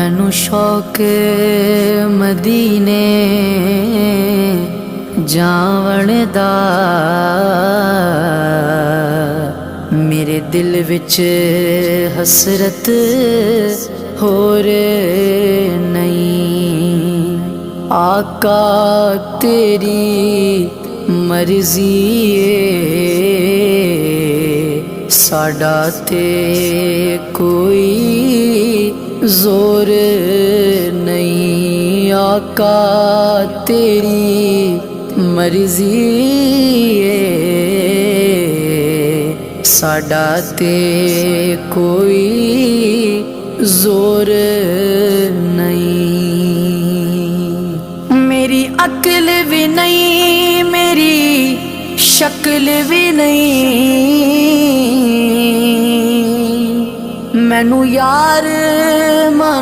مینو شوق مدینے جاون دا، میرے دل وچ حسرت ہور نہیں۔ آقا تیری مرضی ساڈا تے کوئی زور نہیں۔ آقا تیری مرضی ساڈا تے کوئی زور نہیں۔ میری عقل بھی نہیں، میری شکل بھی نہیں، مینو یار